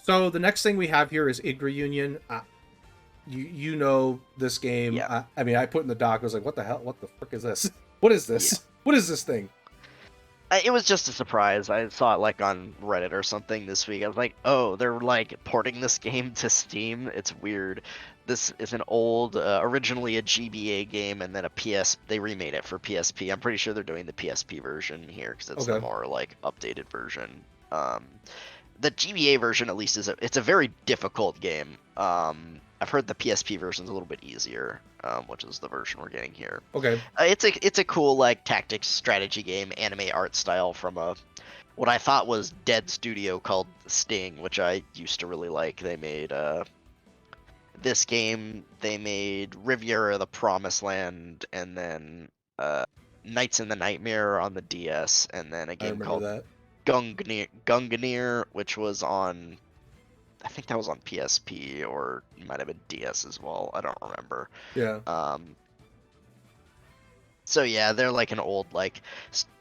So the next thing we have here is Yggdra Union. You know this game. Yeah, I mean, I put in the doc. I was like, what the hell? What the frick is this? What is yeah. this? What is this thing? It was just a surprise. I saw it like on Reddit or something this week. I was like, oh, they're like porting this game to Steam. It's weird. This is an old, originally a GBA game, and then a PS. They remade it for PSP. I'm pretty sure they're doing the PSP version here because it's the Okay. more like updated version. The GBA version at least it's a very difficult game. I've heard the PSP version is a little bit easier, which is the version we're getting here. Okay. It's a cool like tactics strategy game, anime art style from a what I thought was dead studio called Sting, which I used to really like. They made this game. They made Riviera: The Promised Land, and then Nights in the Nightmare on the DS, and then a I game remember called that. Gungnir, which was on. I think that was on PSP or it might have been DS as well. I don't remember. Yeah. Um, so yeah, they're like an old like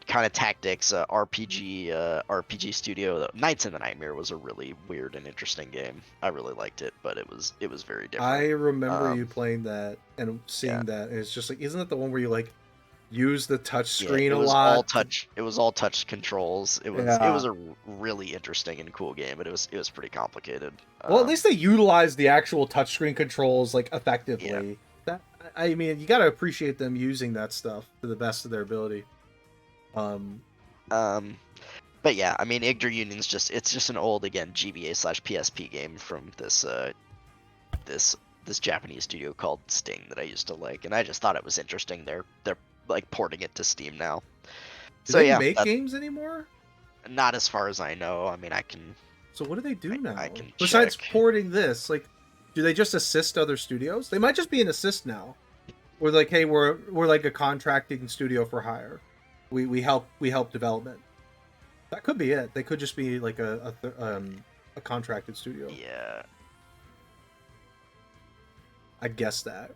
kind of tactics RPG studio. Nights in the Nightmare was a really weird and interesting game. I really liked it, but it was very I different. remember you Um, playing that and yeah, seeing that, and it's just like, isn't it the one where you like use the touch yeah, screen it a was all lot? touch. It was all touch controls. It was Yeah. a really interesting and cool game, but it was pretty complicated. Well, at least they utilize the actual touchscreen controls like Yeah. effectively. That I mean, you got to appreciate them using that stuff to the best of their ability. Um, Um, but yeah, I mean, Yggdra Union's just an old again GBA slash PSP game from this this Japanese studio called Sting that I used to like, and I just thought it was interesting. They're like porting it to Steam now. do So they yeah, make that games anymore? not as far as I know. I mean, So what do they do I now can besides check. porting this? Like, do they just assist other studios? They might just be an assist now. We're like, hey, we're like a contracting studio for hire. We help development. That could be it. They could just be like a contracted studio. Yeah. I guess that.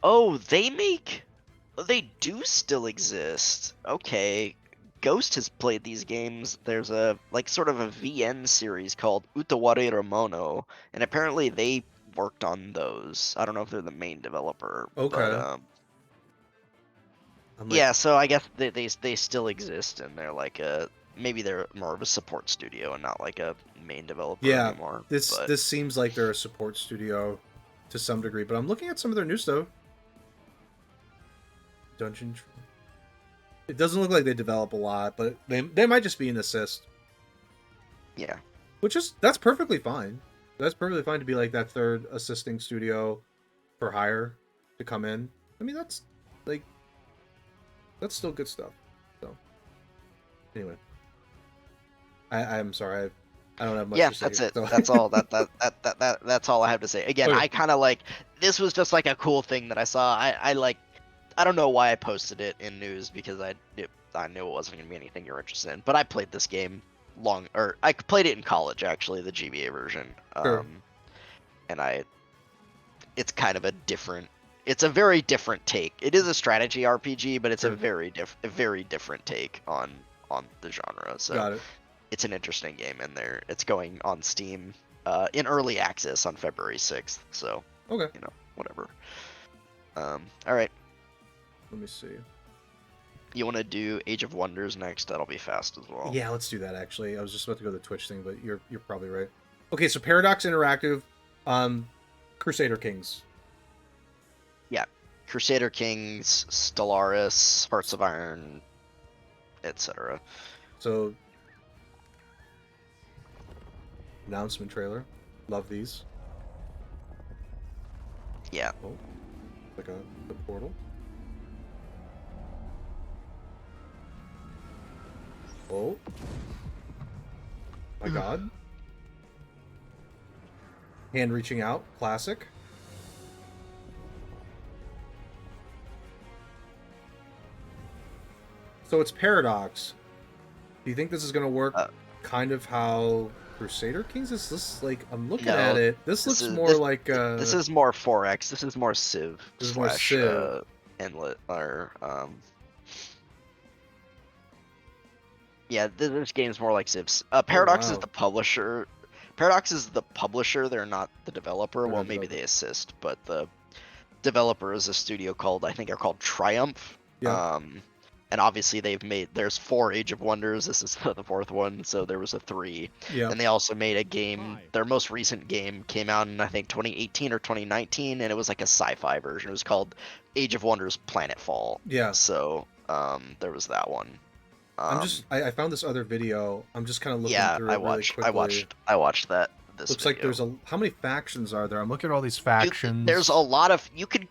Oh, they do still exist. Okay. Ghost has played these games. There's a like sort of a VN series called Utaware Ramono, and apparently they worked on those. I don't know if they're the main developer, but Okay. I'm like, yeah. So I guess they still exist, and they're like a maybe they're more of a support studio and not like a main developer yeah, anymore. this But this seems like they're a support studio to some degree, but I'm looking at some of their new stuff. Dungeon. It doesn't look like they develop a lot, but they might just be an assist, yeah, which is that's perfectly fine. That's perfectly fine to be like that third assisting studio for hire to come in. I mean, like that's still good stuff. So anyway, I'm sorry, I don't have much yeah. to say. That's it. So That's all. That's all I have to say. Again, okay, I kind of like this was just like a cool thing that I saw. I like. I don't know why I posted it in news because I knew it wasn't gonna be anything you're interested in. But I played this game I played it in college actually, the GBA version. sure, And it's kind of it's a very different take. It is a strategy RPG, but it's sure, a very different take on the genre. So got it. it's an interesting game, and it's going on Steam in early access on February 6th. So Okay, whatever. All right. let me see. You want to do Age of Wonders next? That'll be fast as well. Yeah, let's do that. Actually, I was just about to go to the Twitch thing, but you're probably right. Okay, so Paradox Interactive, Crusader Kings. Yeah. Crusader Kings, Stellaris, Hearts of Iron, etc. So announcement trailer. Love these. Yeah. Oh, like the portal. Oh, my God. Hand reaching out. Classic. So it's Paradox. Do you think this is going to work Uh, kind of how Crusader Kings is? This like I'm looking at no, it. This this looks is more this like this is more 4X. This is more Civ this is more / Civ. Inlet or. Yeah, this game's more like Civs. Paradox is wow. the publisher. Paradox is the publisher. They're not the developer. They're Well, not maybe developers. they assist, but the developer is a studio called, I think, are called Triumph. Yeah. And obviously there's 4 Age of Wonders. This is the 4th one, so there was a 3. Yeah. And they also made a game. Their most recent game came out in, I think, 2018 or 2019, and it was like a sci-fi version. It was called Age of Wonders Planetfall. Yeah. So there was that one. I found this other video. I'm just kind of looking Yeah, through it really quickly. I watched that this Looks video. like there's how many factions are there? I'm looking at all these You- factions. there's a lot of you can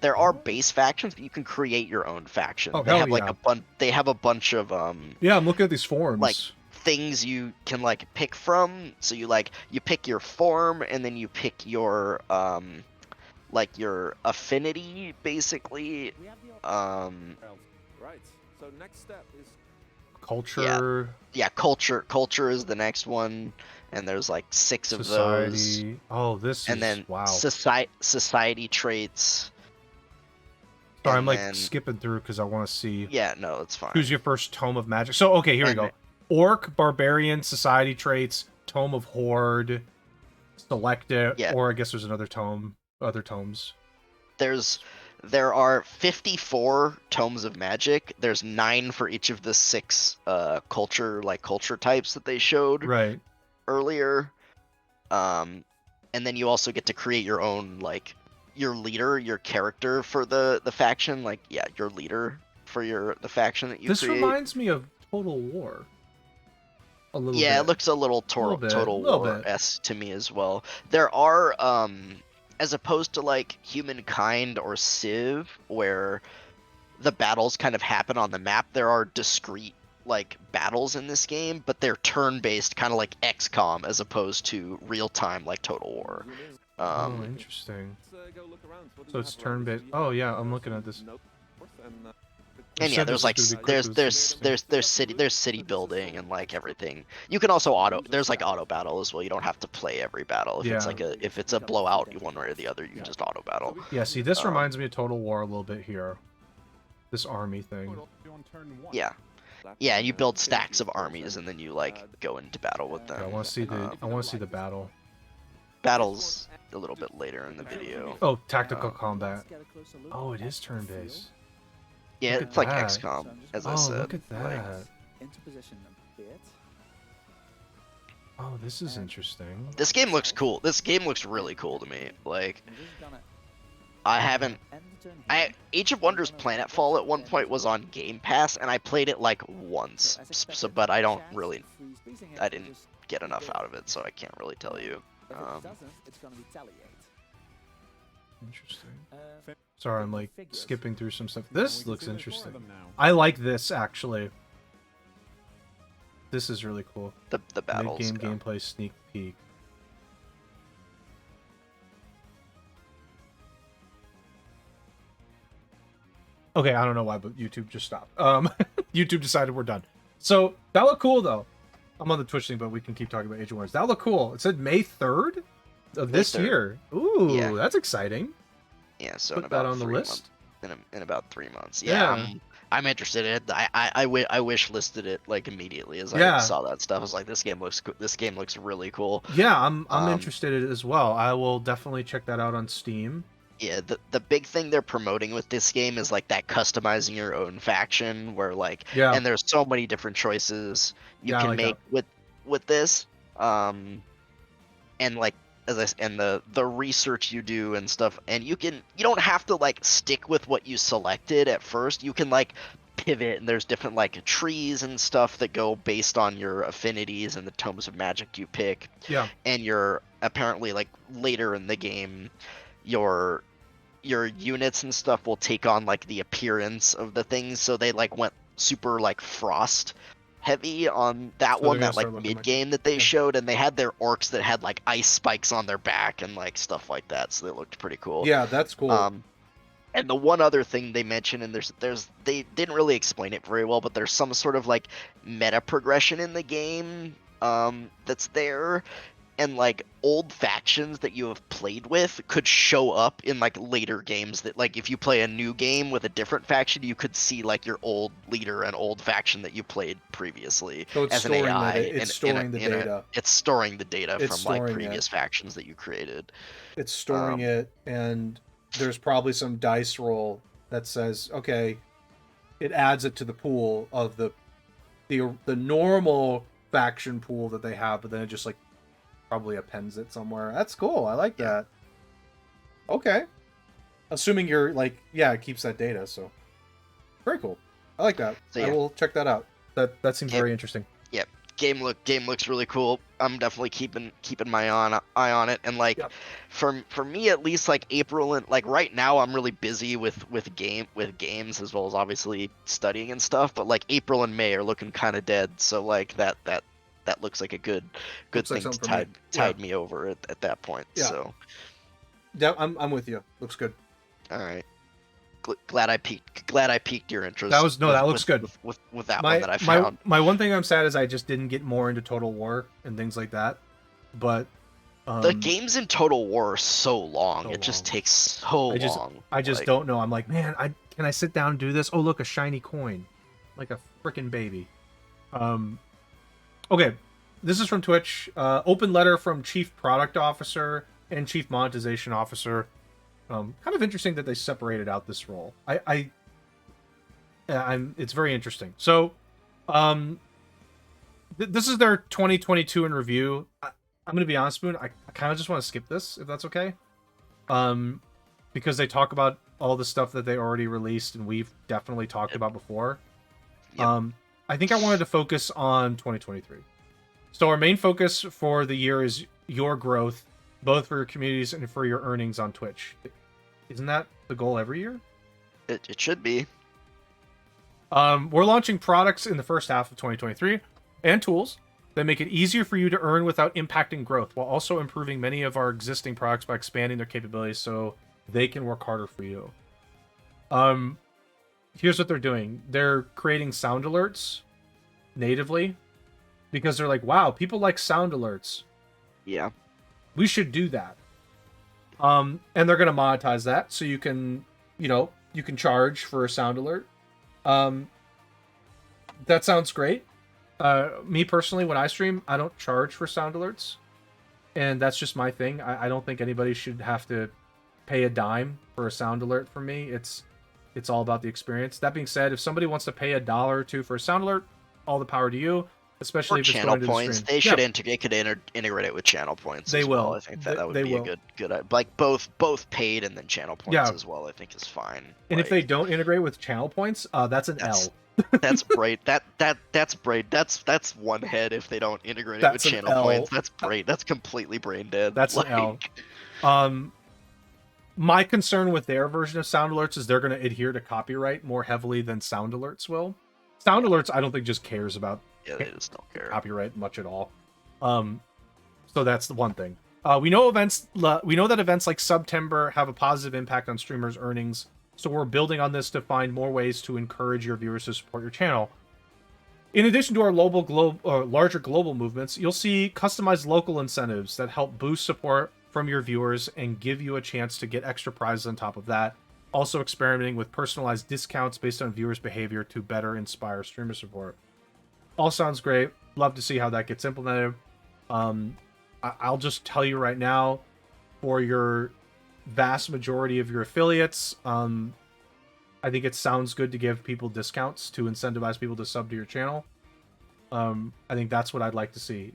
there are base factions, but you can create your own faction. Oh, They hell have like yeah. they have a bunch of Yeah, I'm looking at these forms. like things you can like pick from. So you pick your form, and then you pick your like your affinity basically. Right. So next step is Culture, Yeah, culture is the next one, and there's like 6 of those. society. Oh, this And is then wow. society traits. Sorry, I'm and like then- skipping through because I want to see Yeah, no, it's fine. who's your first tome of magic. So okay, here we And go. Orc, barbarian, society traits, tome of horde, select it, Yeah. or I guess there's another tome, other tomes. There are 54 tomes of magic. There's 9 for each of the 6 culture types that they showed Right. earlier. And then you also get to create your own your leader, your character for the faction. Your leader for the faction that you This create. reminds me of Total War. A little Yeah, bit. it looks a little Little bit, Total little War bit. esque to me as well. There are as opposed to like Humankind or Civ, where the battles kind of happen on the map, there are discrete like battles in this game, but they're turn-based, kind of like XCOM, as opposed to real-time like Total War. Oh, interesting. go look around. What do So you it's have around? turn-based. You Oh have yeah, a I'm looking at person this. north and, And yeah, said there's this like was gonna be quick, there's city building and like everything. You can also there's like auto battle as well. You don't have to play every battle. If it's a blowout, one way or the other, you just auto battle. Yeah, see, this Um, reminds me of Total War a little bit here. This army thing. Yeah. Yeah, and you build stacks of armies and then you like go into battle with them. Yeah, I want to see the. I want to see the battle. Battles a little bit later in the video. Oh, tactical combat. Oh, it is turn-based. Yeah, look at it's like that. XCOM, as I Oh, said. look at like- that. Into position a bit. Oh, this is interesting. This game looks cool. This game looks really cool to me. Like, And this is gonna I haven't. end the turn here. Age of Wonders Planetfall at one point was on Game Pass, and I played it like once. as expected, But I don't chance really of freeze freezing it I will didn't just get enough build. out of it, so I can't really tell you. If it Um, doesn't, it's gonna retaliate. Interesting. Uh, Sorry, I'm like figures. skipping through some stuff. This looks interesting. I like this actually. This is really cool. the battles. Mid-game gameplay sneak peek. Okay, I don't know why, but YouTube just stopped. YouTube decided we're done. So that looked cool though. I'm on the Twitch thing, but we can keep talking about Age of Wonders. That looked cool. It said May 3rd of May this 3rd. year. Ooh, Yeah. that's exciting. Yeah, so Put in about that on the 3 list. months. In about 3 months. Yeah. Yeah, I'm interested in it. I wish listed it like immediately as Yeah. I saw that stuff. I was like, this game looks really cool. Yeah, I'm Um, interested in it as well. I will definitely check that out on Steam. Yeah, the big thing they're promoting with this game is like that customizing your own faction, where like, Yeah. and there's so many different choices you Yeah, I can like make with this, and like and the research you do and stuff, and you don't have to like stick with what you selected at first. You can like pivot, and there's different like trees and stuff that go based on your affinities and the tomes of magic you pick. Yeah. And you're apparently like later in the game, your units and stuff will take on like the appearance of the things, so they like went super like frost heavy on that So they're one, gonna that like start looking mid like- game that they yeah. showed, and they had their orcs that had like ice spikes on their back and like stuff like that, so they looked pretty cool. Yeah, that's cool. And the one other thing they mentioned, and they didn't really explain it very well, but there's some sort of like meta progression in the game that's there, and like old factions that you have played with could show up in like later games. That like if you play a new game with a different faction, you could see like your old leader and old faction that you played previously So it's as an storing AI. it's storing the data. It's storing the data It's from like storing previous factions that you created. It's storing it, and there's probably some dice roll that says, okay, it adds it to the pool of the normal faction pool that they have, but then it just like probably appends it somewhere. That's cool. I like that. Okay. Assuming you're like, yeah, it keeps that data, so very cool. I like that. So, I will check that out. That seems very interesting. Game looks really cool. I'm definitely keeping my eye on it, and like for me at least, like April and like right now I'm really busy with games as well as obviously studying and stuff, but like April and May are looking kind of dead, so like that looks like a good Looks like thing to something for me. tide me over at that point. Yeah. So Yeah, I'm with you. Looks good. all right. Glad I piqued your interest. That looks good. With that one that I found. My one thing I'm sad is I just didn't get more into Total War and things like that. But the games in Total War are so long. It just takes so long. I just don't know. I'm like, man, can I sit down and do this? Oh, look, a shiny coin, like a freaking baby. Okay, this is from Twitch. Open letter from Chief Product Officer and Chief Monetization Officer. Kind of interesting that they separated out this role. It's very interesting. So, this is their 2022 in review. I'm going to be honest, Spoon. I kind of just want to skip this, if that's okay. Because they talk about all the stuff that they already released and we've definitely talked about before. Yep. I think I wanted to focus on 2023. So our main focus for the year is your growth, both for your communities and for your earnings on Twitch. Isn't that the goal every year? It should be. We're launching products in the first half of 2023 and tools that make it easier for you to earn without impacting growth, while also improving many of our existing products by expanding their capabilities so they can work harder for you. Here's what they're doing. They're creating sound alerts natively because they're like, wow, people like sound alerts. Yeah. We should do that. And they're going to monetize that, so you can charge for a sound alert. That sounds great. Me personally, when I stream, I don't charge for sound alerts, and that's just my thing. I don't think anybody should have to pay a dime for a sound alert from me. It's all about the experience. That being said, if somebody wants to pay $1 or $2 for a sound alert, all the power to you. Especially or if it's channel going to the points. stream. They should integrate it with channel points. They as will. Well. I think that would be will. a good like both paid and then channel points as well. I think is fine. And if they don't integrate with channel points, that's an L. That's braid. That's braid. That's one head if they don't integrate it with channel points. That's braid. That's completely brain dead. That's like... an L. My concern with their version of sound alerts is they're going to adhere to copyright more heavily than sound alerts will. Sound alerts, I don't think just cares about they just don't care copyright much at all. So that's the one thing. We know that events like September have a positive impact on streamers' earnings. So we're building on this to find more ways to encourage your viewers to support your channel. In addition to our larger global movements, you'll see customized local incentives that help boost support from your viewers and give you a chance to get extra prizes on top of that. Also experimenting with personalized discounts based on viewers' behavior to better inspire streamer support. All sounds great. Love to see how that gets implemented. I'll just tell you right now, for your vast majority of your affiliates, I think it sounds good to give people discounts to incentivize people to sub to your channel. I think that's what I'd like to see.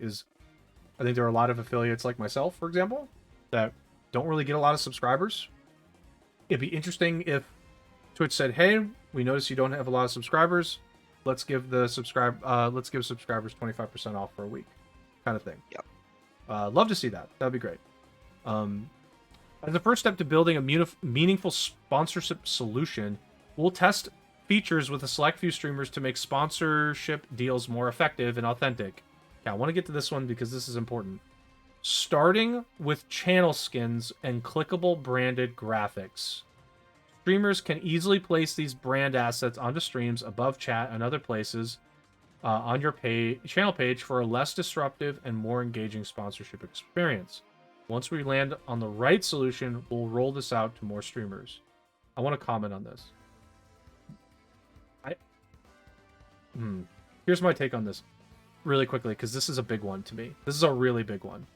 I think there are a lot of affiliates like myself, for example, that don't really get a lot of subscribers. It'd be interesting if Twitch said, "Hey, we notice you don't have a lot of subscribers. Let's give subscribers 25% off for a week," kind of thing. Yep. Love to see that. That'd be great. As a first step to building a meaningful sponsorship solution, we'll test features with a select few streamers to make sponsorship deals more effective and authentic. Yeah, I want to get to this one because this is important. Starting with channel skins and clickable branded graphics. Streamers can easily place these brand assets onto streams above chat and other places, on your channel page for a less disruptive and more engaging sponsorship experience. Once we land on the right solution, we'll roll this out to more streamers. I want to comment on this. Here's my take on this really quickly, because this is a big one to me. This is a really big one.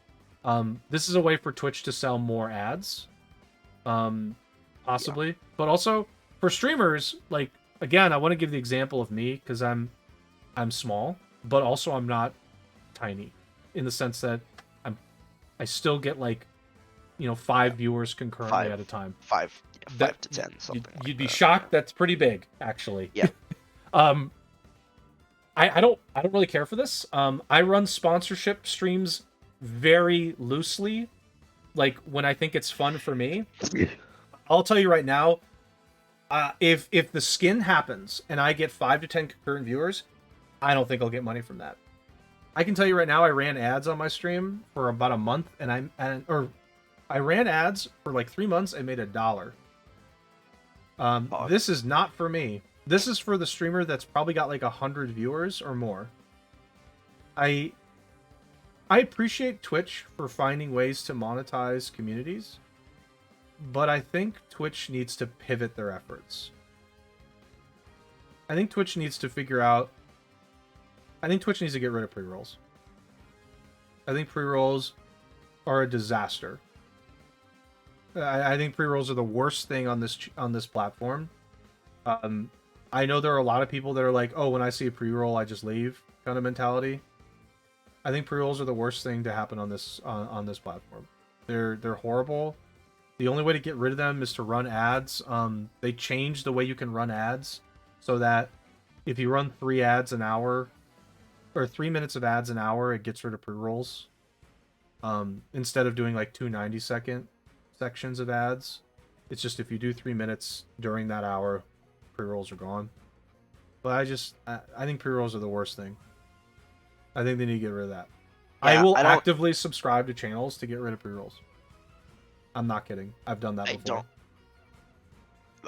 This is a way for Twitch to sell more ads, possibly, but also for streamers. Like, again, I want to give the example of me, because I'm small, but also I'm not tiny, in the sense that I still get, like, 5 viewers concurrently at a time. 5 to 10, something. You'd be shocked. That's pretty big, actually. Yeah. I don't really care for this. I run sponsorship streams very loosely, like when I think it's fun for me. I'll tell you right now, if the skin happens and I get 5 to 10 concurrent viewers, I don't think I'll get money from that. I can tell you right now, I ran ads on my stream for about a month, I ran ads for like 3 months and made $1. This is not for me. This is for the streamer that's probably got like 100 viewers or more. I appreciate Twitch for finding ways to monetize communities, but I think Twitch needs to pivot their efforts. I think Twitch needs to get rid of pre-rolls. I think pre-rolls are a disaster. I think pre-rolls are the worst thing on this platform. I know there are a lot of people that are like, oh, when I see a pre-roll, I just leave kind of mentality. I think pre-rolls are the worst thing to happen on this platform. They're horrible. The only way to get rid of them is to run ads. They changed the way you can run ads so that if you run 3 ads an hour, or 3 minutes of ads an hour, it gets rid of pre-rolls. Instead of doing like 2 90-second sections of ads, it's just if you do 3 minutes during that hour, pre-rolls are gone. But I think pre-rolls are the worst thing. I think they need to get rid of that. Yeah, I will actively subscribe to channels to get rid of pre-rolls. I'm not kidding. I've done that before.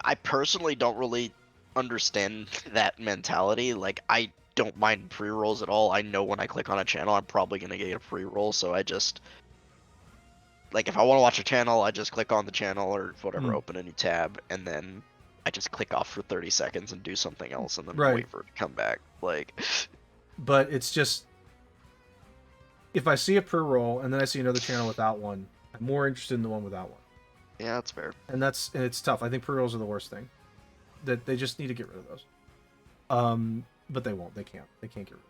I personally don't really understand that mentality. Like, I don't mind pre-rolls at all. I know when I click on a channel, I'm probably going to get a pre-roll, so I just... Like, if I want to watch a channel, I just click on the channel or whatever, open a new tab, and then I just click off for 30 seconds and do something else, and then wait for it to come back. Like... But it's just... If I see a pre-roll, and then I see another channel without one, I'm more interested in the one without one. Yeah, that's fair. And it's tough. I think pre-rolls are the worst thing. That they just need to get rid of those. But they won't. They can't. They can't get rid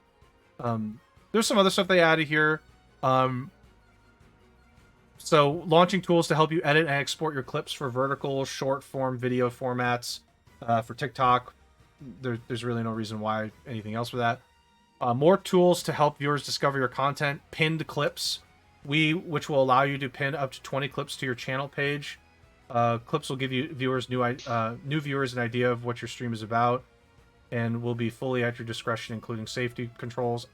of them. There's some other stuff they added here. So launching tools to help you edit and export your clips for vertical, short form video formats. For TikTok, there's really no reason why anything else for that. More tools to help viewers discover your content. Pinned clips, which will allow you to pin up to 20 clips to your channel page. Clips will give you viewers new viewers an idea of what your stream is about, and will be fully at your discretion, including safety controls.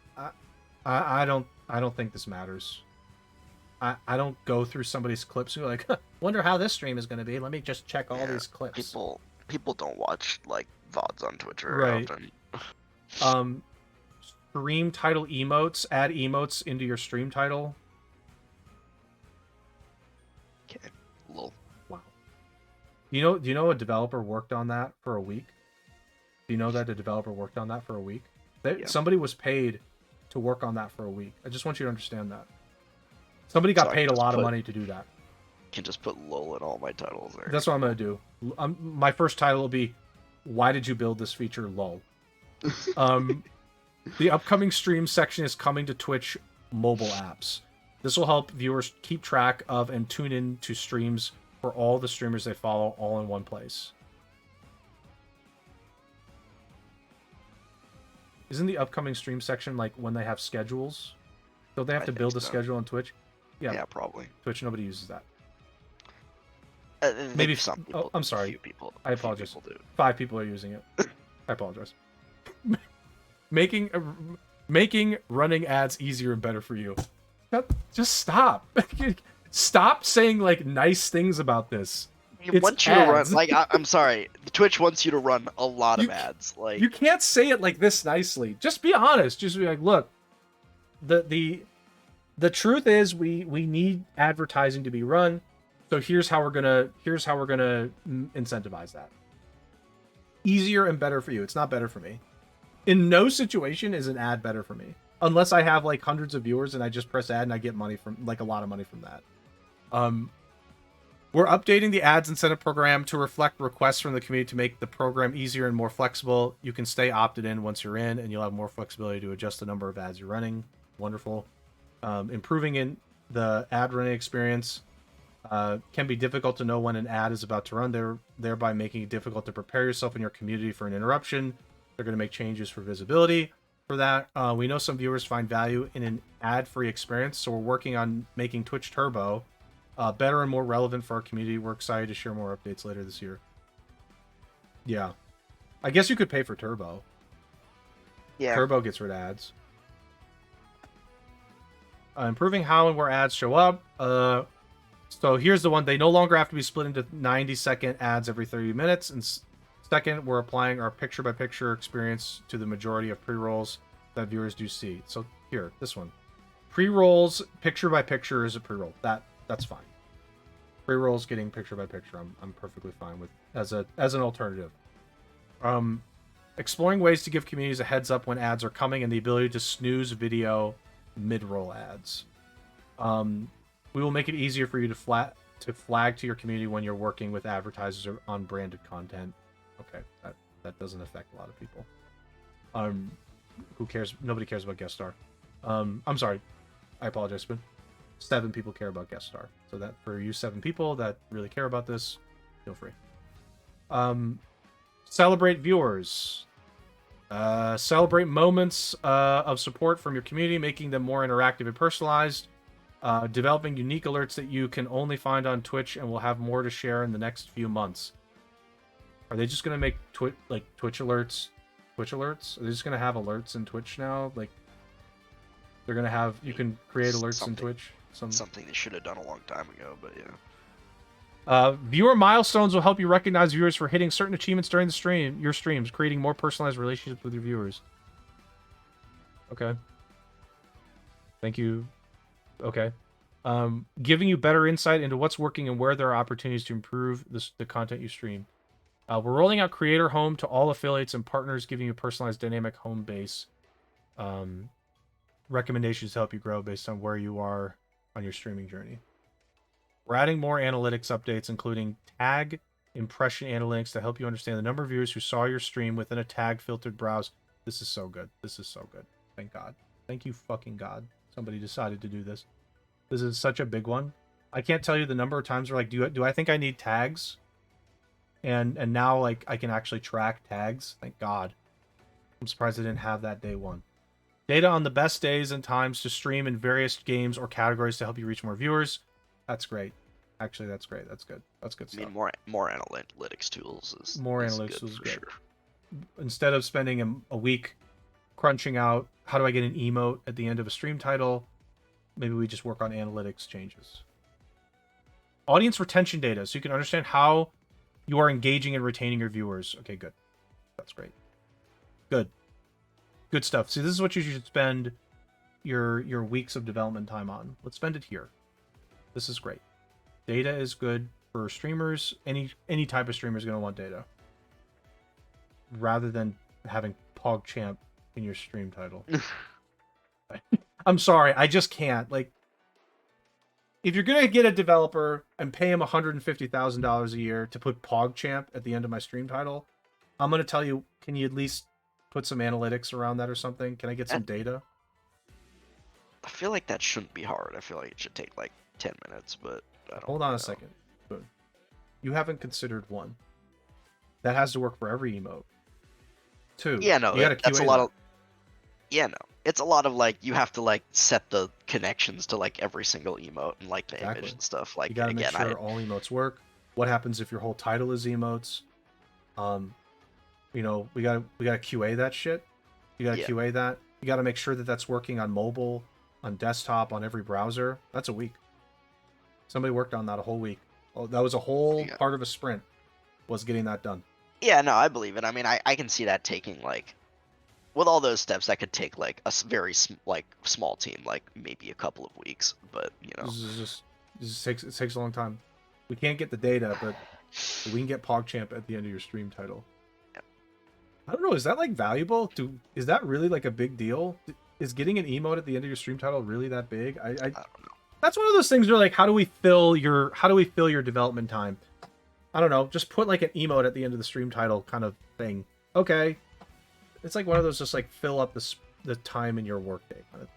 I don't think this matters. I don't go through somebody's clips and be like, wonder how this stream is going to be. Let me just check all these clips. People don't watch like VODs on Twitch very often. Stream title emotes. Add emotes into your stream title. Okay, lol. Wow. Do you know a developer worked on that for a week? Do you know that a developer worked on that for a week? Somebody was paid to work on that for a week. I just want you to understand that. Somebody got paid a lot of money to do that. Can just put lol in all my titles there. That's what I'm gonna do. My first title will be, "Why did you build this feature?" Lol. The upcoming stream section is coming to Twitch mobile apps. This will help viewers keep track of and tune in to streams for all the streamers they follow, all in one place. Isn't the upcoming stream section like when they have schedules? Don't they have to build a schedule on Twitch? Yeah, probably. Twitch, nobody uses that. Maybe some people. I'm sorry. Few people. I apologize. Few people do. 5 people are using it. I apologize. Making running ads easier and better for you. Just stop. Stop saying like nice things about this. It's wants you to run ads. like I'm sorry, Twitch wants you to run a lot of You- ads. Like You can't say it like this nicely. Just be honest. Just be like, look, the truth is we need advertising to be run. So here's how we're gonna incentivize that. Easier and better for you. It's not better for me. In no situation is an ad better for me. Unless I have like hundreds of viewers and I just press ad and I get money from like a lot of money from that. We're updating the ads incentive program to reflect requests from the community to make the program easier and more flexible. You can stay opted in once you're in, and you'll have more flexibility to adjust the number of ads you're running. Wonderful. Improving in the ad running experience can be difficult to know when an ad is about to run, thereby making it difficult to prepare yourself and your community for an interruption. They're going to make changes for visibility for that. We know some viewers find value in an ad-free experience, so we're working on making Twitch Turbo better and more relevant for our community. We're excited to share more updates later this year. Yeah. I guess you could pay for Turbo. yeah, Turbo gets rid of ads. Improving how and where ads show up. So here's the one. They no longer have to be split into 90-second ads every 30 minutes. And second, we're applying our picture-by-picture experience to the majority of pre-rolls that viewers do see. So here, this one. Pre-rolls, picture-by-picture is a pre-roll. That's fine. Pre-rolls getting picture-by-picture, I'm perfectly fine with as an alternative. Exploring ways to give communities a heads up when ads are coming and the ability to snooze video mid-roll ads. We will make it easier for you to flag to your community when you're working with advertisers or on branded content. Okay, that doesn't affect a lot of people. Who cares? Nobody cares about guest star. I'm sorry. I apologize, but 7 people care about guest star. So that for you 7 people that really care about this, feel free. Celebrate viewers. Celebrate moments of support from your community, making them more interactive and personalized. Developing unique alerts that you can only find on Twitch, and we'll have more to share in the next few months. Are they just gonna make Twitch alerts? Twitch alerts? Are they just gonna have alerts in Twitch now? Like they're gonna have you can create alerts in Twitch. something they should have done a long time ago, but yeah. Viewer milestones will help you recognize viewers for hitting certain achievements during your streams, creating more personalized relationships with your viewers. Okay. Thank you. Okay. Giving you better insight into what's working and where there are opportunities to improve the content you stream. We're rolling out Creator Home to all affiliates and partners, giving you a personalized dynamic home base. Recommendations to help you grow based on where you are on your streaming journey. We're adding more analytics updates, including tag impression analytics to help you understand the number of viewers who saw your stream within a tag filtered browse. This is so good. This is so good. Thank God. Thank you fucking God. Somebody decided to do this. This is such a big one. I can't tell you the number of times we're like, do I think I need tags? And now like I can actually track tags. Thank God. I'm surprised I didn't have that day one. Data on the best days and times to stream in various games or categories to help you reach more viewers. That's great. Actually, that's great. That's good. That's good I stuff. mean, more analytics tools is More is analytics good tools for good. sure. Instead of spending a week crunching out how do I get an emote at the end of a stream title, maybe we just work on analytics changes. Audience retention data, so you can understand how you are engaging and retaining your viewers. Okay, good. That's great. Good. Good stuff. See, this is what you should spend your weeks of development time on. Let's spend it here. This is great. Data is good for streamers. Any type of streamer is going to want data. Rather than having PogChamp in your stream title. I'm sorry, I just can't. Like, if you're gonna get a developer and pay him $150,000 a year to put PogChamp at the end of my stream title, I'm gonna tell you, can you at least put some analytics around that or something? Can I get some data? I feel like that shouldn't be hard. I feel like it should take like 10 minutes, but I don't Hold on know. a second. Boom. You haven't considered one. That has to work for every emote. 2. Yeah, no, you gotta that's a QA lot that. of. Yeah, no, it's a lot of like you have to like set the connections to like every single emote and like the Exactly. image and stuff. Like You gotta again, make sure all emotes work. What happens if your whole title is emotes? We gotta QA that shit. You gotta Yeah. QA that. You gotta make sure that that's working on mobile, on desktop, on every browser. That's a week. Somebody worked on that a whole week. Oh, that was a whole Yeah. part of a sprint, was getting that done. Yeah, no, I believe it. I mean, I can see that taking like, with all those steps, that could take like a very like small team, like maybe a couple of weeks. But you know, It takes a long time. We can't get the data, but we can get PogChamp at the end of your stream title. I don't know. Is that like valuable? Is that really like a big deal? Is getting an emote at the end of your stream title really that big? I don't know. That's one of those things where like, how do we fill your development time? I don't know. Just put like an emote at the end of the stream title kind of thing. Okay. It's like one of those just like fill up the time in your workday kind of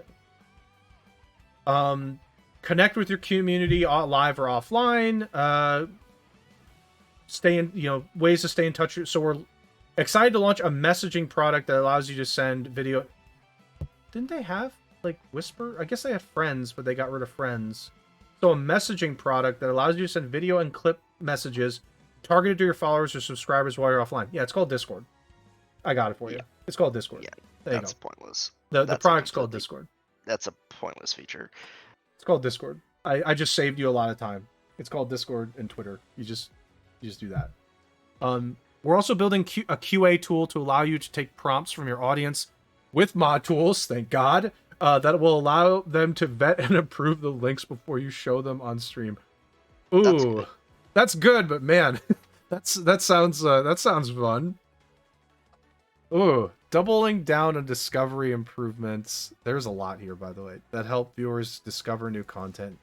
thing. Connect with your community live or offline. Ways to stay in touch. So we're excited to launch a messaging product that allows you to send video. Didn't they have like Whisper? I guess they have Friends, but they got rid of Friends. So a messaging product that allows you to send video and clip messages targeted to your followers or subscribers while you're offline. Yeah, it's called Discord. I got it for you. Yeah. It's called Discord. Yeah, there you that's go. pointless. The That's a product's called completely- Discord. That's a pointless feature. It's called Discord. I just saved you a lot of time. It's called Discord and Twitter. You just do that. We're also building a QA tool to allow you to take prompts from your audience with mod tools, thank God, that will allow them to vet and approve the links before you show them on stream. Ooh, that's good, but man, that sounds fun. Ooh, doubling down on discovery improvements. There's a lot here, by the way, that help viewers discover new content.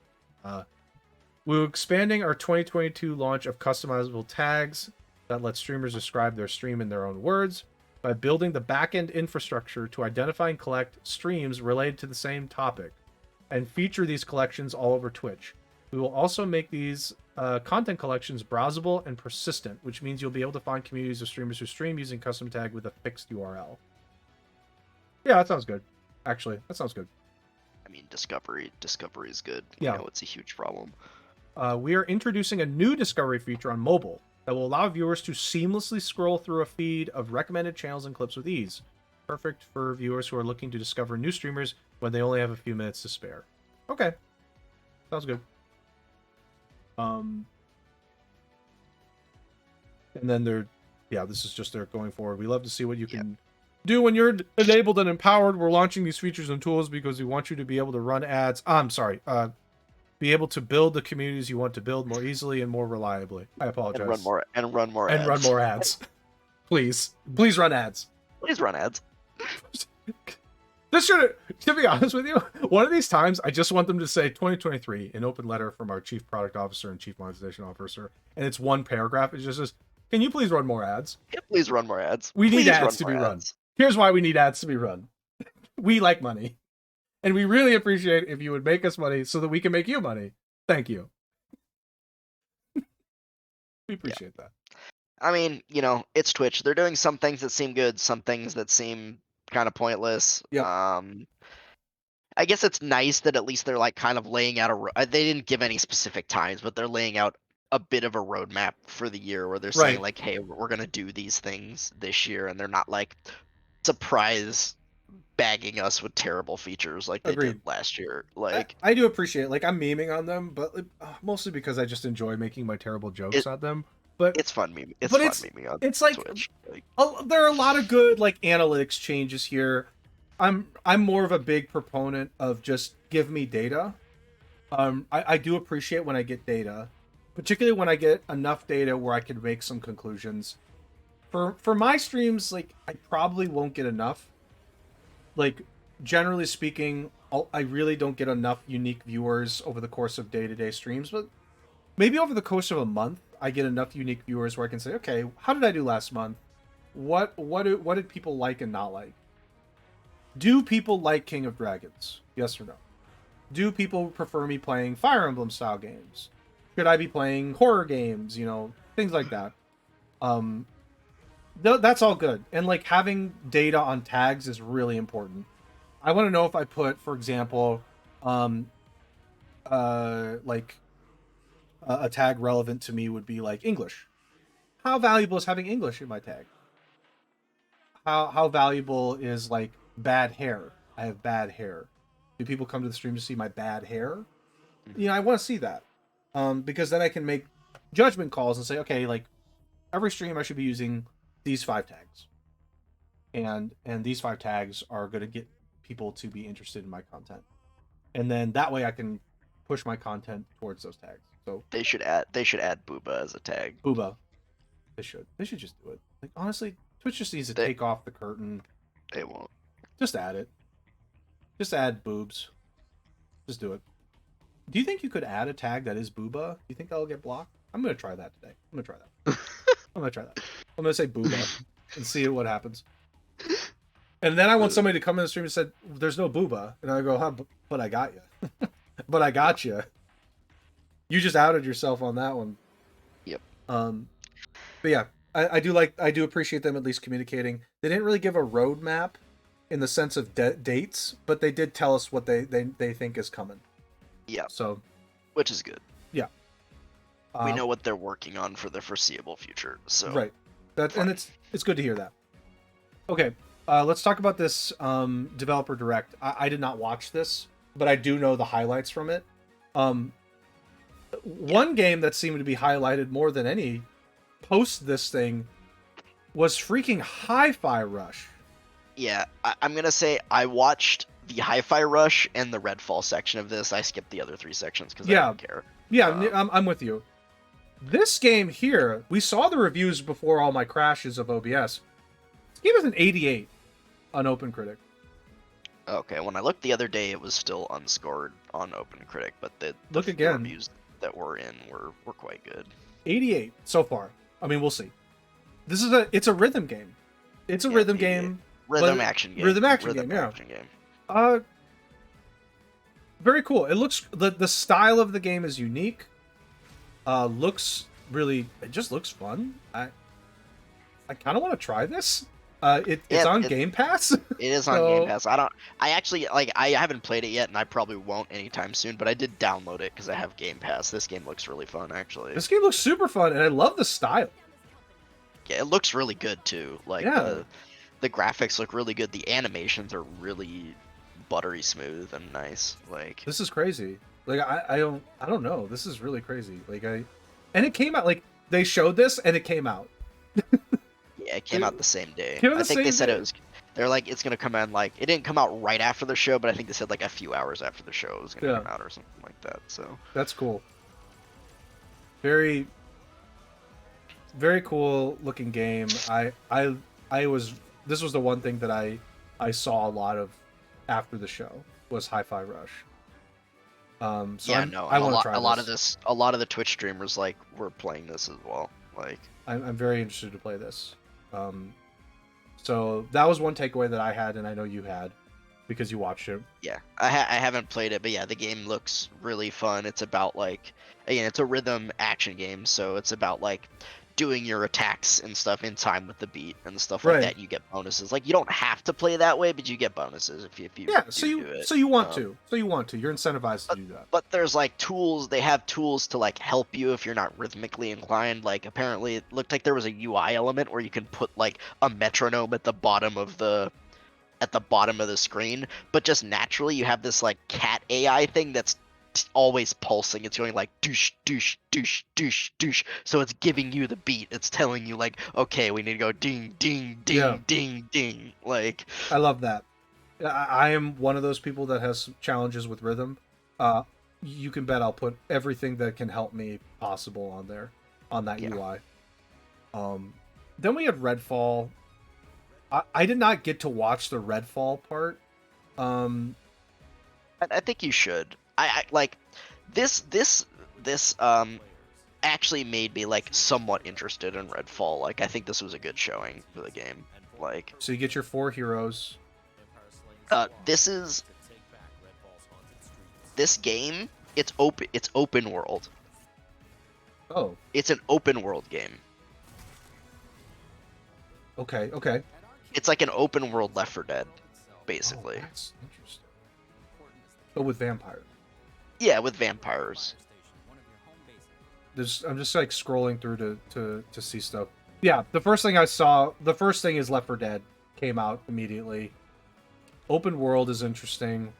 We're expanding our 2022 launch of customizable tags that let streamers describe their stream in their own words by building the backend infrastructure to identify and collect streams related to the same topic and feature these collections all over Twitch. We will also make these content collections browsable and persistent, which means you'll be able to find communities of streamers who stream using custom tag with a fixed URL. Yeah, that sounds good. Actually, that sounds good. I mean, discovery is good. Yeah. You know, it's a huge problem. We are introducing a new discovery feature on mobile that will allow viewers to seamlessly scroll through a feed of recommended channels and clips with ease. Perfect for viewers who are looking to discover new streamers when they only have a few minutes to spare. Okay. Sounds good. And then this is just their going forward. We love to see what you can do when you're enabled and empowered. We're launching these features and tools because we want you to be able to run ads. Be able to build the communities you want to build more easily and more reliably. I apologize. And run more ads. Please run ads. Please run ads. To be honest with you, one of these times I just want them to say 2023, an open letter from our chief product officer and chief monetization officer, and it's one paragraph. It just says, "Can you please run more ads? Yeah, please run more ads. We need Please ads to more be run. ads. Here's why we need ads to be run. We like money, and we really appreciate if you would make us money so that we can make you money. Thank you. We appreciate that. I mean, you know, it's Twitch. They're doing some things that seem good, some things that seem kind of pointless. Yeah. I guess it's nice that at least they're like kind of laying out they didn't give any specific times, but they're laying out a bit of a roadmap for the year where they're saying Right. like, hey, we're gonna do these things this year, and they're not like surprise bagging us with terrible features like they Agreed. did last year. Like I do appreciate it. Like, I'm memeing on them, but mostly because I just enjoy making my terrible jokes at them. But it's fun meme. It's but fun it's- memeing on it's like- Twitch. Like, there are a lot of good like analytics changes here. I'm more of a big proponent of just give me data. I do appreciate when I get data, particularly when I get enough data where I can make some conclusions. For my streams, like, I probably won't get enough. Like, generally speaking, I really don't get enough unique viewers over the course of day-to-day streams, but maybe over the course of a month, I get enough unique viewers where I can say, okay, how did I do last month? What did people like and not like? Do people like King of Dragons? Yes or no? Do people prefer me playing Fire Emblem style games? Should I be playing horror games? You know, things like that. That's all good. And like having data on tags is really important. I want to know if I put, for example, like a tag relevant to me would be like English. How valuable is having English in my tag? How valuable is like bad hair? I have bad hair. Do people come to the stream to see my bad hair? You know, I want to see that. Because then I can make judgment calls and say, okay, like every stream I should be using these 5 tags, and these 5 tags are going to get people to be interested in my content, and then that way I can push my content towards those tags. So They should add Booba as a tag. Booba, they should just do it. Like honestly, Twitch just needs to take off the curtain. They won't. Just add it. Just add boobs. Just do it. Do you think you could add a tag that is booba? Do you think that'll get blocked? I'm gonna try that today. I'm gonna try that. I'm gonna say booba and see what happens. And then I want somebody to come in the stream and said, "There's no booba," and I go, "Huh? But I got you. But I got you. You just outed yourself on that one." Yep. But yeah, I do appreciate them at least communicating. They didn't really give a roadmap in the sense of dates, but they did tell us what they think is coming. Yeah. So, which is good. Yeah. We know what they're working on for the foreseeable future. So right. And it's good to hear that. Okay. Let's talk about this developer direct. I did not watch this, but I do know the highlights from it. One game that seemed to be highlighted more than any post this thing was freaking Hi-Fi Rush. Yeah, I'm gonna say I watched the Hi-Fi Rush and the Redfall section of this. I skipped the other 3 sections because I don't care. Yeah, I'm with you. This game here, we saw the reviews before all my crashes of OBS. This game is an 88 on OpenCritic. Okay, when I looked the other day, it was still unscored on OpenCritic, but the again. reviews that were in were quite good. 88 so far. I mean, we'll see. It's a rhythm game. It's a rhythm game. Rhythm action game. Rhythm action game. Very cool. It looks the style of the game is unique. It just looks fun. I kind of want to try this. It's on Game Pass. It is on Game Pass. I actually I haven't played it yet, and I probably won't anytime soon. But I did download it because I have Game Pass. This game looks really fun, actually. This game looks super fun, and I love the style. Yeah, it looks really good too. The graphics look really good. The animations are really buttery smooth and nice. This is crazy. I don't know. This is really crazy. And it came out they showed this and it came out. Yeah, it came out the same day. I think they said they're it's gonna come out it didn't come out right after the show, but I think they said a few hours after the show it was gonna come out or something like that. So that's cool. Very, very cool looking game. This was the one thing that I saw a lot of after the show was Hi-Fi Rush. So yeah, I want to try a lot of the Twitch streamers were playing this as well. I'm very interested to play this. So that was one takeaway that I had, and I know you had because you watched it. Yeah, I haven't played it, but yeah, the game looks really fun. It's about again, it's a rhythm action game, so it's about doing your attacks and stuff in time with the beat and stuff like that. You get bonuses. You don't have to play that way, but you get bonuses if you so you want to. You're incentivized to do that. But there's tools. They have tools to help you if you're not rhythmically inclined. Apparently it looked like there was a UI element where you can put a metronome at the bottom of the screen, but just naturally you have this cat AI thing that's always pulsing. It's going douche douche douche douche douche, so it's giving you the beat. It's telling you okay, we need to go ding ding ding ding ding. I love that. I am one of those people that has challenges with rhythm. You can bet I'll put everything that can help me possible on there on that UI. Then we had Redfall. I did not get to watch the Redfall part. I think you should. I this actually made me somewhat interested in Redfall. I think this was a good showing for the game. So you get your 4 heroes. This game, it's open world. Oh. It's an open world game. Okay. It's like an open world Left 4 Dead, basically. Oh, that's interesting. But with vampires. Yeah, with vampires. I'm just scrolling through to see stuff. Yeah, the first thing is Left 4 Dead came out immediately. Open world is interesting.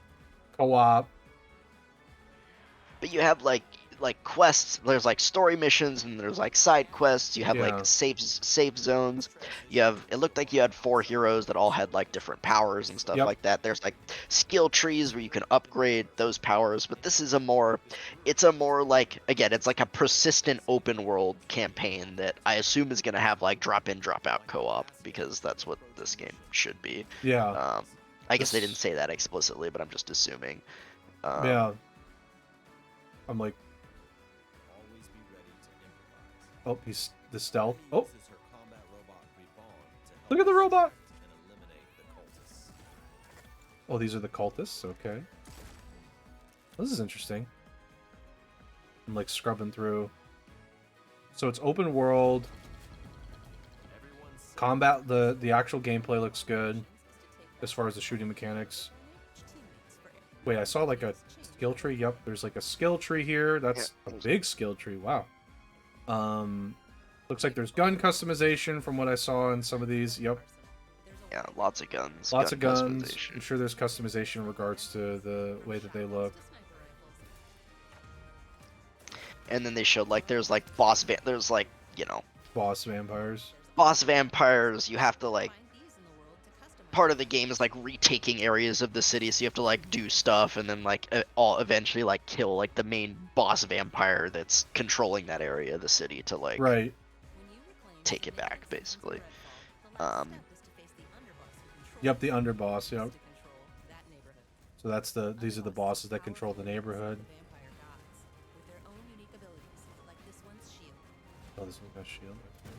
Co-op. But you have like quests. There's like story missions and there's like side quests. You have Yeah. like safe zones. You have, it looked like you had 4 heroes that all had like different powers and stuff Yep. like that. There's like skill trees where you can upgrade those powers, but this is a more, it's a more like, again, it's like a persistent open world campaign that I assume is going to have like drop in drop out co-op, because that's what this game should be. Yeah. I guess they This- didn't say that explicitly, but I'm just assuming. Yeah. I'm like, oh, he's the stealth. Oh, look at the robot. Oh, these are the cultists. Okay. This is interesting. I'm like scrubbing through. So it's open world. Combat, the actual gameplay looks good as far as the shooting mechanics. Wait, I saw like a skill tree. Yep, there's like a skill tree here. That's a big skill tree. Wow. Looks like there's gun customization from what I saw in some of these. Yep. Yeah, lots of guns. Lots of guns. customization. I'm sure there's customization in regards to the way that they look. And then they showed like there's like there's like, you know, Boss vampires. boss vampires. You have to like, part of the game is like retaking areas of the city, so you have to like do stuff and then like all eventually like kill like the main boss vampire that's controlling that area of the city to like Right. take it back, basically. Yep, the underboss. Yep. So that's these are the bosses that control the neighborhood. Oh, this one's got a shield. Okay.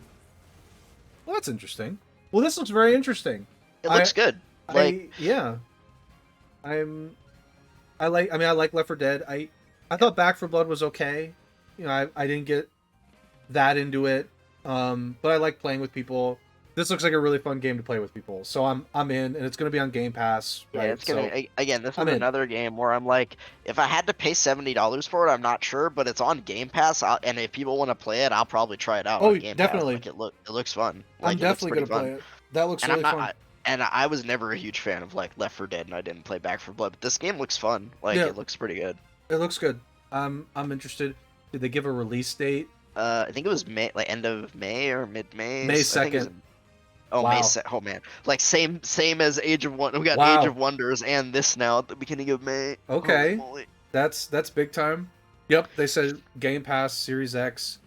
Well, that's interesting. Well, this looks very interesting. It looks good. Like, yeah. I like Left 4 Dead. I thought Back 4 Blood was okay. You know, I didn't get that into it. But I like playing with people. This looks like a really fun game to play with people. So I'm in, and it's gonna be on Game Pass. yeah, Right? it's gonna again. This is I'm in. another game where I'm like, if I had to pay $70 for it, I'm not sure, but it's on Game Pass, and if people want to play it, I'll probably try it out. Oh, on Game definitely. Pass. Like it looks fun. I'm Like, it looks definitely pretty gonna fun. play it. That looks And really I'm not, fun. and I was never a huge fan of like Left 4 Dead, and I didn't play Back 4 Blood. But this game looks fun. Like, Yeah. it looks pretty good. It looks good. I'm interested. Did they give a release date? I think it was May, like end of May or mid-May. May I think it was 2nd. Oh, Wow. Oh man, like same as Age of Wonders. We got Wow. Age of Wonders and this now at the beginning of May. Okay. Holy moly. That's big time. Yep, they said Game Pass Series X.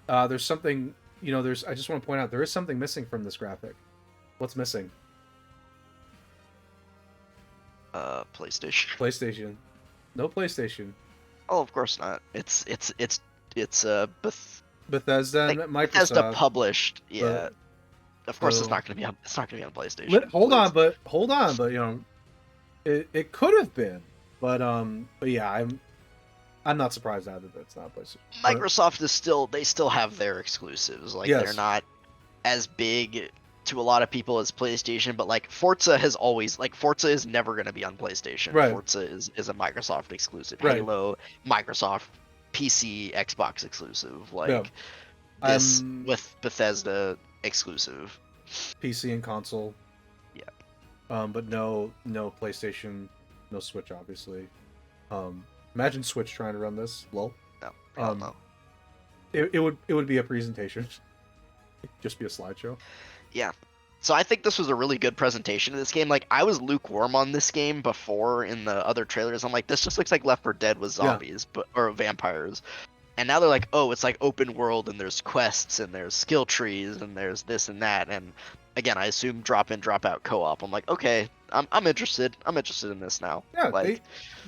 There's something, you know, I just want to point out there is something missing from this graphic. What's missing? PlayStation. PlayStation. No PlayStation. Oh, of course not. It's Bethesda and like, Microsoft. Bethesda published. Yeah. Of course, it's so- not gonna be on. It's not gonna be on PlayStation. Hold on, please. but you know, it could have been, but yeah, I'm not surprised either that it's not PlayStation. But- Microsoft is still. They still have their exclusives. Like, Yes. they're not as big to a lot of people as PlayStation, but like Forza has always, like, Forza is never going to be on PlayStation. Right. Forza is a Microsoft exclusive. Right. Halo, Microsoft, PC, Xbox exclusive. Like, Yeah. this I'm- with Bethesda exclusive. PC and console. Yeah. But no PlayStation, no Switch, obviously. Imagine Switch trying to run this. Lol. No, hell Um, no. It would be a presentation. It'd just be a slideshow. Yeah. So I think this was a really good presentation of this game. Like, I was lukewarm on this game before in the other trailers. I'm like, this just looks like Left 4 Dead with Yeah. zombies, or vampires. And now they're like, oh, it's like open world, and there's quests, and there's skill trees, and there's this and that. And again, I assume drop in, drop out co-op. I'm like, okay, I'm interested. I'm interested in this now. Yeah, Like,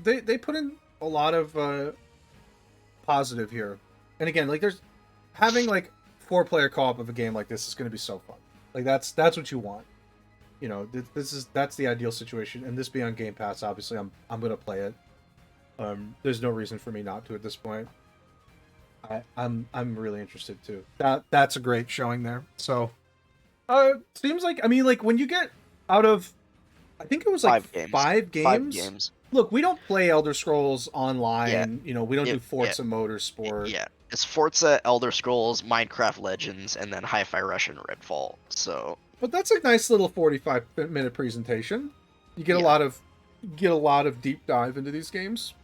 they put in a lot of positive here. And again, like, there's having like 4-player co-op of a game like this is going to be so fun. Like, that's what you want. You know, that's the ideal situation. And this being on Game Pass, obviously, I'm going to play it. There's no reason for me not to at this point. I'm really interested too. That's a great showing there. So, seems like, I mean, like, when you get out of, I think it was like 5 games. 5 games. 5 games. Look, we don't play Elder Scrolls Online. Yeah. You know, we don't do Yeah, Forza Motorsport. Yeah. It's Forza, Elder Scrolls, Minecraft Legends, and then Hi-Fi Rush and Redfall. So, But that's a nice little 45-minute presentation. You get a lot of deep dive into these games.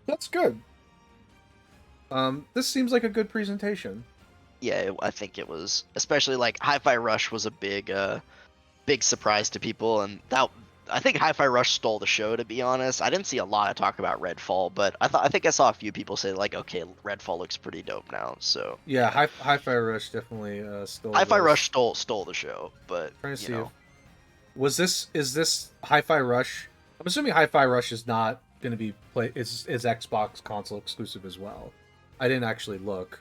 That's good. This seems like a good presentation. Yeah, I think it was, especially like Hi-Fi Rush was a big surprise to people, and that I think Hi-Fi Rush stole the show. To be honest, I didn't see a lot of talk about Redfall, but I think I saw a few people say like, okay, Redfall looks pretty dope now. So Yeah, Hi-Fi Rush definitely stole. Hi-Fi this. Rush stole the show, but Trying to you see know, is this Hi-Fi Rush? I'm assuming Hi-Fi Rush is not going to be is Xbox console exclusive as well. I didn't actually look.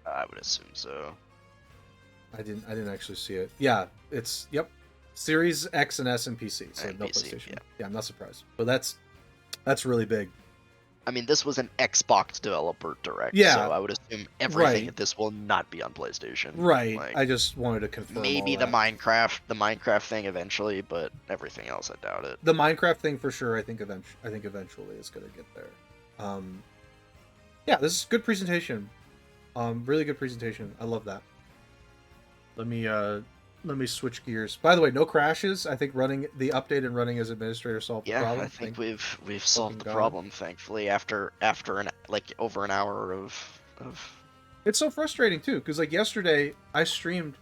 I would assume so. I didn't actually see it. Yeah, it's Series X and S and PC. So And no PC, PlayStation. yeah. I'm not surprised. But that's really big. I mean, this was an Xbox developer direct, Yeah. so I would assume everything Right. at this will not be on PlayStation. Right. Like, I just wanted to confirm. maybe all the that. Minecraft thing eventually, but everything else, I doubt it. The Minecraft thing for sure. I think eventually it's gonna get there. Yeah, this is good presentation. Really good presentation. I love that. Let me switch gears. By the way, no crashes. I think running the update and running as administrator solved the Yeah, problem. I think we've solved the God. problem, thankfully, after over an hour of It's so frustrating too, because like yesterday I streamed.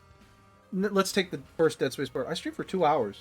Let's take the first Dead Space part. I streamed for 2 hours.